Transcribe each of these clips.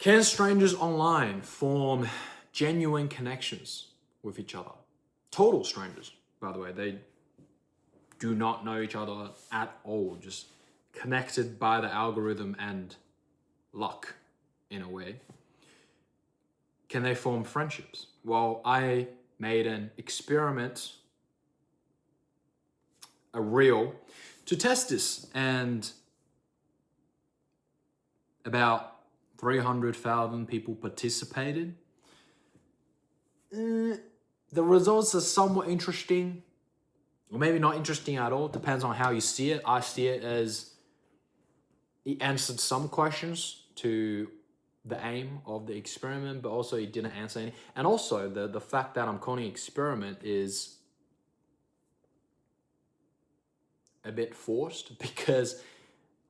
Can strangers online form genuine connections with each other? Total strangers, by the way. They do not know each other at all, just connected by the algorithm and luck in a way. Can they form friendships? Well, I made an experiment, a reel, to test this, and about 300,000 people participated. The results are somewhat interesting, or maybe not interesting at all. Depends on how you see it. I see it as he answered some questions to the aim of the experiment, but also he didn't answer any. And also the fact that I'm calling it experiment is a bit forced, because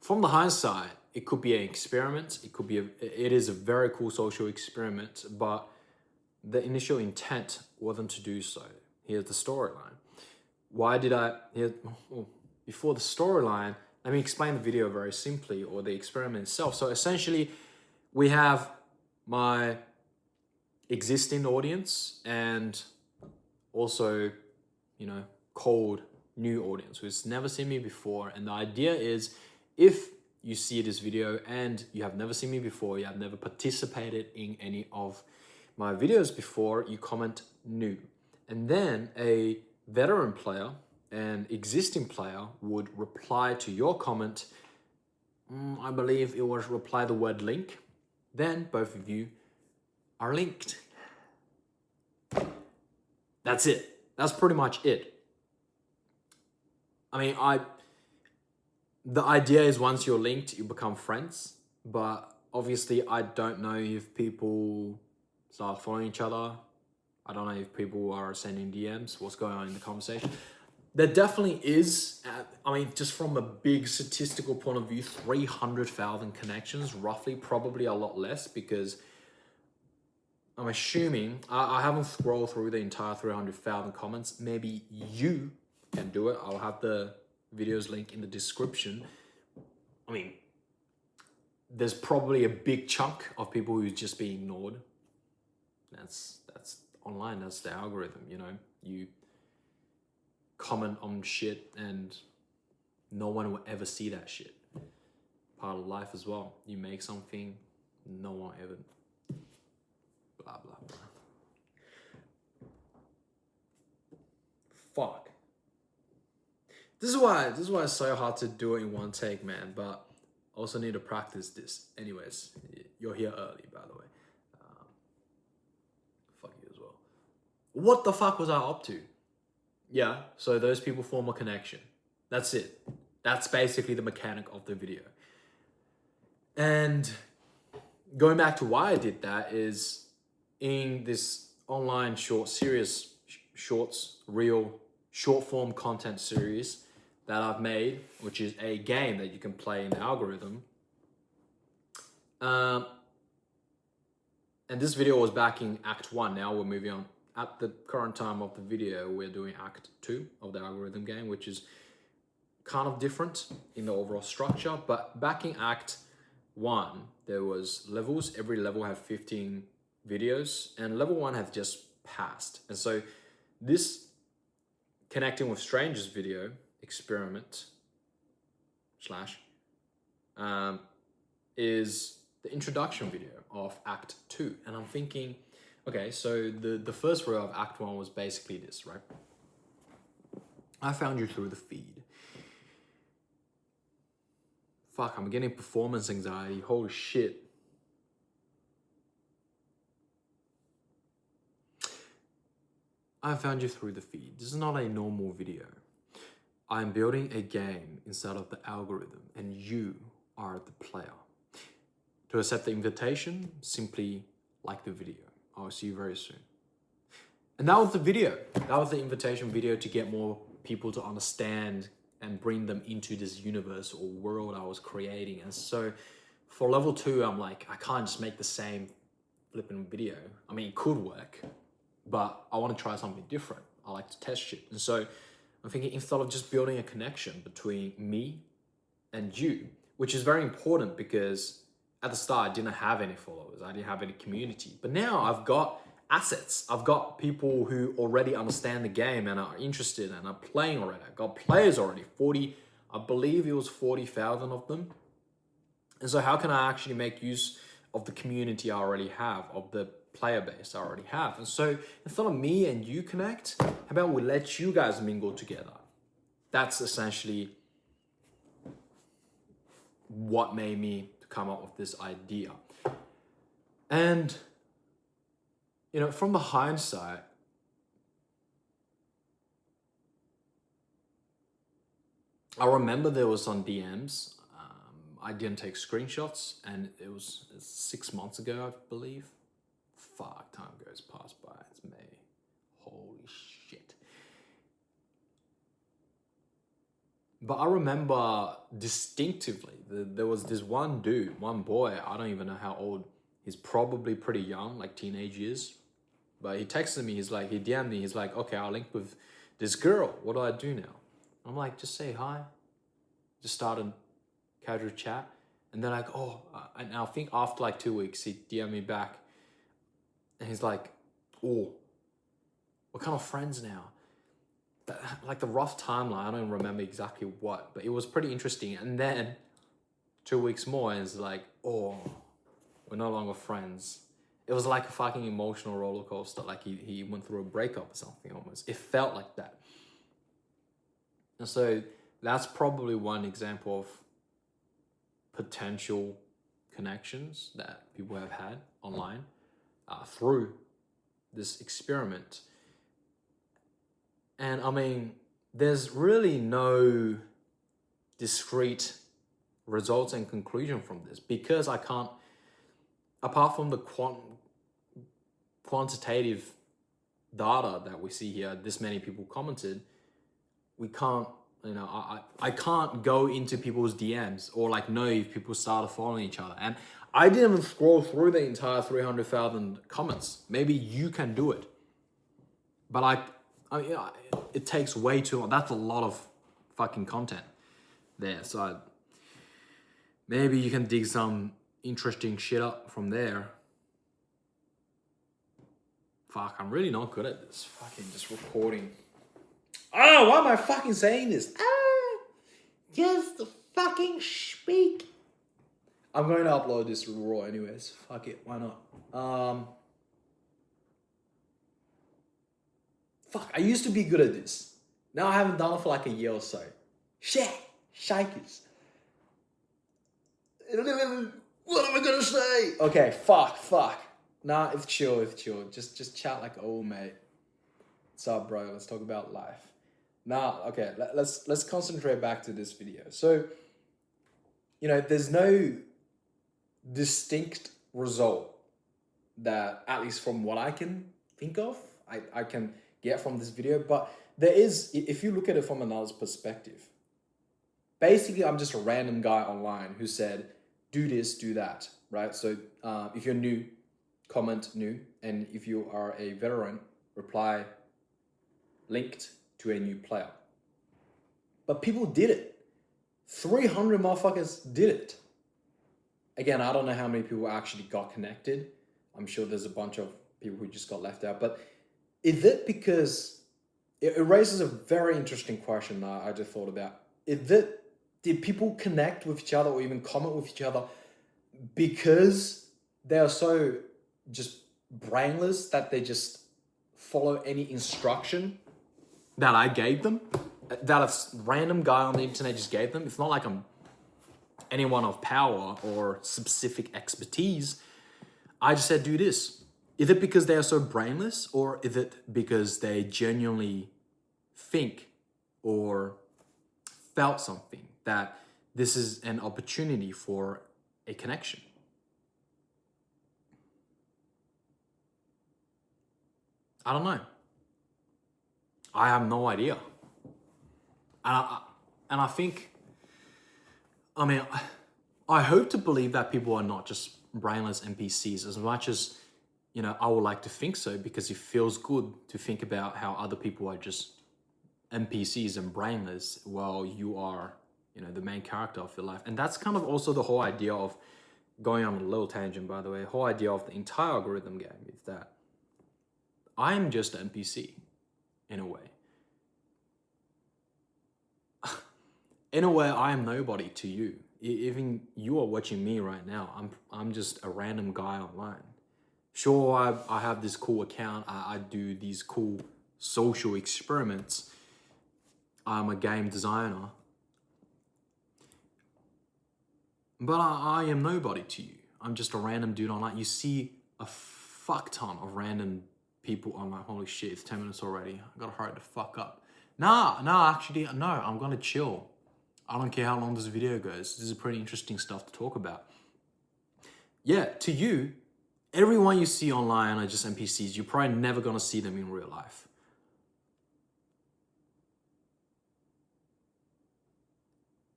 from the hindsight, it could be an experiment. It is a very cool social experiment, but the initial intent wasn't to do so. Here's the storyline. Before the storyline, let me explain the video very simply, or the experiment itself. So essentially, we have my existing audience and also, cold new audience who's never seen me before. And the idea is, if you see this video and you have never seen me before, you have never participated in any of my videos before, you comment new. And then a veteran player and existing player would reply to your comment. I believe it was reply the word link. Then both of you are linked. That's it. That's pretty much it. I mean, the idea is once you're linked, you become friends. But obviously, I don't know if people start following each other. I don't know if people are sending DMs, what's going on in the conversation. There definitely is, just from a big statistical point of view, 300,000 connections, roughly, probably a lot less, because I'm assuming, I haven't scrolled through the entire 300,000 comments. Maybe you can do it. I'll have the video's link in the description. There's probably a big chunk of people who's just being ignored. That's online, that's the algorithm, you comment on shit and no one will ever see that shit. Part of life as well. You make something, no one ever, blah, blah, blah. Fuck. This is why it's so hard to do it in one take, man, but also need to practice this. Anyways, you're here early, by the way. Fuck you as well. What the fuck was I up to? Yeah, so those people form a connection. That's it. That's basically the mechanic of the video. And going back to why I did that is, in this online short series, real short form content series that I've made, which is a game that you can play in the algorithm. And this video was back in Act 1. Now we're moving on. At the current time of the video, we're doing Act 2 of the algorithm game, which is kind of different in the overall structure. But back in Act 1, there was levels. Every level had 15 videos, and level 1 had just passed. And so this connecting with strangers video experiment is the introduction video of Act 2. And I'm thinking, okay, so the first row of Act 1 was basically this, right? I found you through the feed. Fuck, I'm getting performance anxiety. Holy shit. I found you through the feed. This is not a normal video. I'm building a game inside of the algorithm, and you are the player. To accept the invitation, simply like the video. I'll see you very soon. And that was the video. That was the invitation video to get more people to understand and bring them into this universe or world I was creating. And so for level 2, I'm like, I can't just make the same flipping video. I mean, it could work, but I want to try something different. I like to test shit. And so I'm thinking, instead of just building a connection between me and you, which is very important, because at the start, I didn't have any followers. I didn't have any community. But now I've got assets. I've got people who already understand the game and are interested and are playing already. I've got players already, 40, I believe it was 40,000 of them. And so how can I actually make use of the community I already have, of the player base I already have? And so instead of me and you connect, how about we let you guys mingle together? That's essentially what made me come up with this idea. And, you know, from the hindsight, I remember there was some DMs. I didn't take screenshots, and it was 6 months ago, I believe. Fuck, time goes past by. It's May. Holy shit. But I remember distinctively, there was this one dude, one boy, I don't even know how old. He's probably pretty young, like teenage years. But he texted me, he DM'd me, he's like, okay, I'll link with this girl. What do I do now? I'm like, just say hi. Just start a casual chat. And they're like, and I think after like 2 weeks, he DM'd me back. And he's like, oh, we're kind of friends now. Like the rough timeline, I don't remember exactly what, but it was pretty interesting. And then 2 weeks more, and it's like, oh, we're no longer friends. It was like a fucking emotional roller coaster. Like he went through a breakup or something almost. It felt like that. And so that's probably one example of potential connections that people have had online through this experiment. And I mean, there's really no discrete results and conclusion from this, because I can't, apart from the quantitative data that we see here, this many people commented, we can't, you know, I can't go into people's DMs or like know if people started following each other. And I didn't even scroll through the entire 300,000 comments. Maybe you can do it. But you know, it takes way too long. That's a lot of fucking content there. So maybe you can dig some interesting shit up from there. Fuck, I'm really not good at this. Fucking just recording. Oh, why am I fucking saying this? Just fucking speak. I'm going to upload this raw anyways. Fuck it, why not? Fuck, I used to be good at this. Now I haven't done it for like a year or so. Shit, shakers. What am I gonna say? Okay, fuck. Nah, it's chill. Just chat like an old mate. What's up, bro? Let's talk about life. Now, okay, let's concentrate back to this video. So, you know, there's no distinct result that, at least from what I can think of, I can get from this video, but there is, if you look at it from another perspective, basically I'm just a random guy online who said, do this, do that, right? So if you're new, comment new, and if you are a veteran, reply linked to a new player. But people did it. 300 motherfuckers did it. Again, I don't know how many people actually got connected. I'm sure there's a bunch of people who just got left out. But is it because, it raises a very interesting question that I just thought about. Did people connect with each other or even comment with each other because they are so just brainless that they just follow any instruction that I gave them, that a random guy on the internet just gave them? It's not like I'm anyone of power or specific expertise. I just said, do this. Is it because they are so brainless, or is it because they genuinely think or felt something that this is an opportunity for a connection? I don't know. I have no idea. And I think, I mean, I hope to believe that people are not just brainless NPCs, as much as, you know, I would like to think so, because it feels good to think about how other people are just NPCs and brainless while you are, you know, the main character of your life. And that's kind of also the whole idea of going on a little tangent, by the way, the whole idea of the entire algorithm game is that I'm just an NPC in a way. In a way, I am nobody to you. Even you are watching me right now. I'm just a random guy online. Sure, I have this cool account. I do these cool social experiments. I'm a game designer. But I am nobody to you. I'm just a random dude online. You see a fuck ton of random people online. Holy shit, it's 10 minutes already. I gotta hurry the fuck up. Actually, no, I'm gonna chill. I don't care how long this video goes. This is pretty interesting stuff to talk about. Yeah, to you, everyone you see online are just NPCs. You're probably never gonna see them in real life.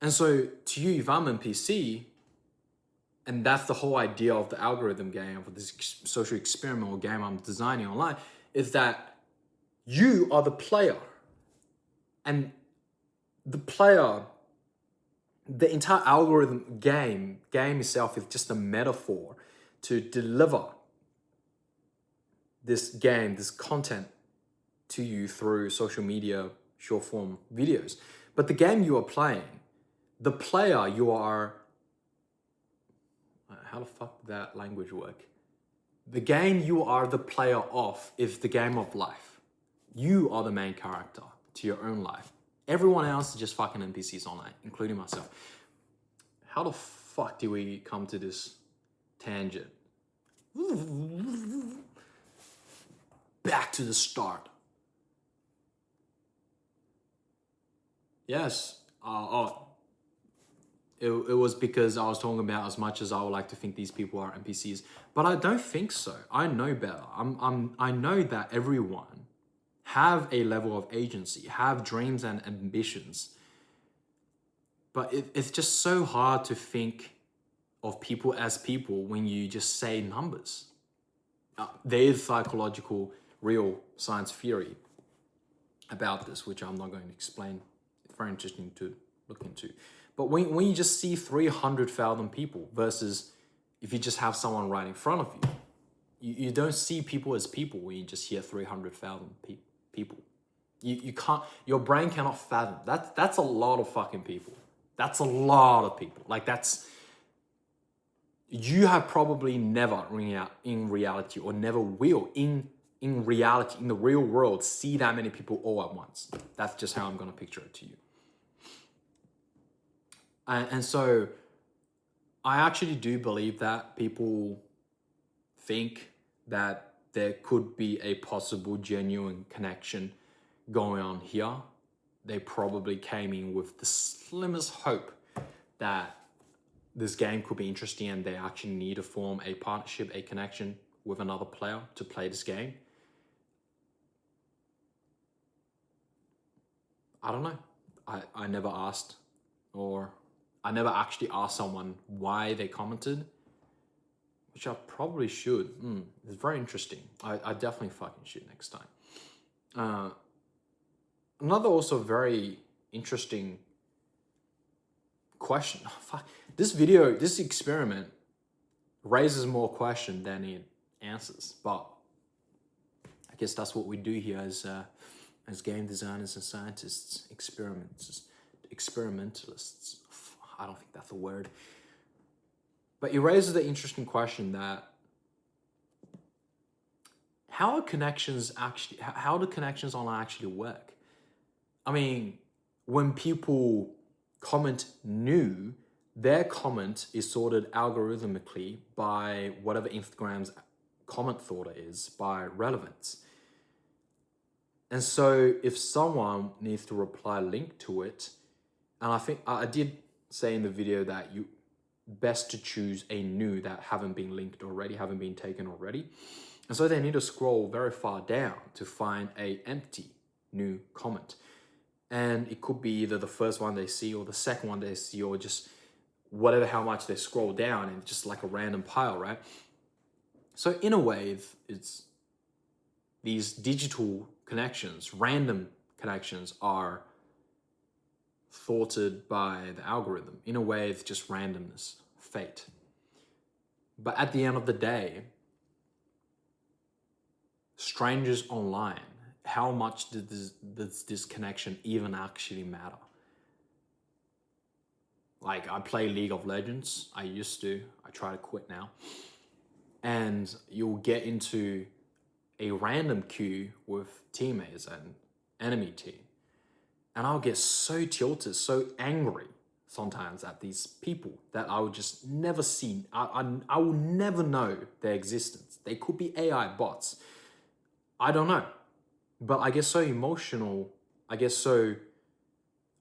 And so to you, if I'm an NPC, and that's the whole idea of the algorithm game, of this social experiment or game I'm designing online, is that you are the player. And the player, the entire algorithm game itself is just a metaphor to deliver this game, this content to you through social media, short form videos. But the game you are playing, the player you are, how the fuck did that language work? The game you are the player of is the game of life. You are the main character to your own life. Everyone else is just fucking NPCs online, including myself. How the fuck do we come to this tangent? Back to the start. Yes. It was because I was talking about as much as I would like to think these people are NPCs, but I don't think so. I know better. I know that everyone have a level of agency, have dreams and ambitions, but it's just so hard to think of people as people when you just say numbers. There is psychological, real science theory about this, which I'm not going to explain. It's very interesting to look into. But when you just see 300,000 people versus if you just have someone right in front of you don't see people as people when you just hear 300,000 people. You can't, your brain cannot fathom. That's a lot of fucking people. That's a lot of people. Like you have probably never in reality or never will in reality, in the real world, see that many people all at once. That's just how I'm going to picture it to you. And so I actually do believe that people think that there could be a possible genuine connection going on here. They probably came in with the slimmest hope that this game could be interesting and they actually need to form a partnership, a connection with another player to play this game. I don't know. I never asked, or I never actually asked someone why they commented, which I probably should. It's very interesting. I definitely fucking should next time. Another also very interesting question. Oh, fuck. This experiment raises more questions than it answers, but I guess that's what we do here as game designers and scientists, experimentalists. I don't think that's a word. But it raises the interesting question that how do connections online actually work? I mean, when people comment new, their comment is sorted algorithmically by whatever Instagram's comment sorter is, by relevance. And so if someone needs to reply link to it, and I think I did say in the video that you best to choose a new that haven't been linked already, haven't been taken already. And so they need to scroll very far down to find a empty new comment. And it could be either the first one they see or the second one they see, or just whatever, how much they scroll down, and just like a random pile, right? So in a way, it's these digital connections, random connections, are thwarted by the algorithm. In a way, it's just randomness, fate. But at the end of the day, strangers online, how much does this connection even actually matter? Like, I play League of Legends. I used to. I try to quit now. And you'll get into a random queue with teammates and enemy team. And I'll get so tilted, so angry sometimes at these people that I would just never see. I will never know their existence. They could be AI bots. I don't know. But I get so emotional. I get so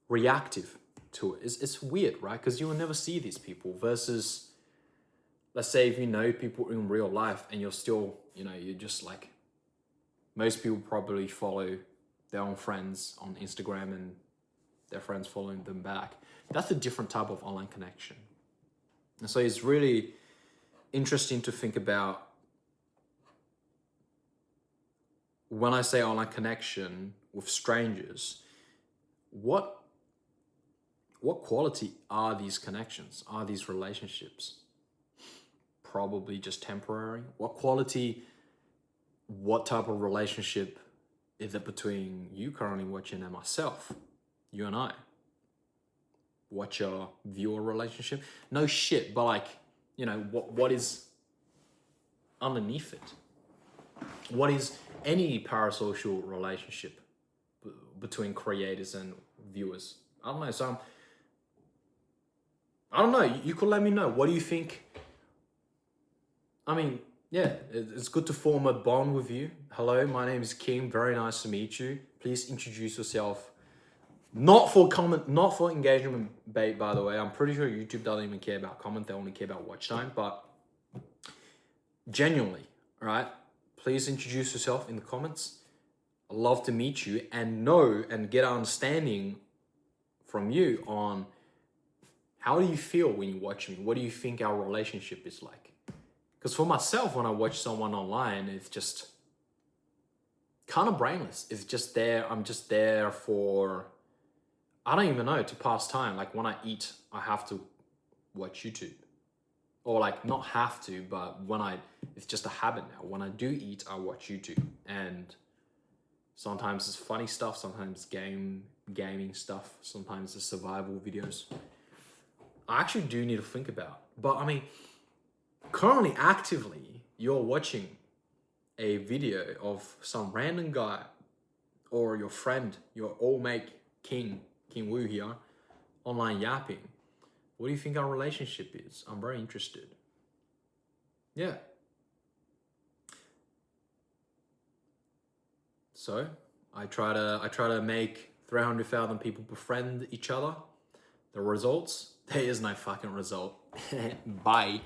reactive to it. It's weird, right? Because you will never see these people versus, let's say, if you know people in real life and you're still, you're just like, most people probably follow their own friends on Instagram and their friends following them back. That's a different type of online connection. And so it's really interesting to think about, when I say online connection with strangers, what quality are these connections? Are these relationships? Probably just temporary. What type of relationship is it between you currently watching and myself? You and I. What's your viewer relationship? No shit, but like, what is underneath it? What is any parasocial relationship between creators and viewers? I don't know. So I don't know. You could let me know. What do you think? I mean, yeah, it's good to form a bond with you. Hello, my name is Kim. Very nice to meet you. Please introduce yourself. Not for comment, not for engagement bait, by the way. I'm pretty sure YouTube doesn't even care about comment. They only care about watch time. But genuinely, all right? Please introduce yourself in the comments. I'd love to meet you and know and get an understanding from you on, how do you feel when you watch me? What do you think our relationship is like? Because for myself, when I watch someone online, it's just kind of brainless. It's just there. I'm just there for, I don't even know, to pass time. Like when I eat, I have to watch YouTube. Or like not have to, but it's just a habit now. When I do eat, I watch YouTube. And sometimes it's funny stuff, sometimes gaming stuff, sometimes it's survival videos. I actually do need to think about. But I mean, currently, actively, you're watching a video of some random guy or your friend, your old mate, King Wu here, online yapping. What do you think our relationship is? I'm very interested. Yeah. So I try to make 300,000 people befriend each other. The results? There is no fucking result. Bye.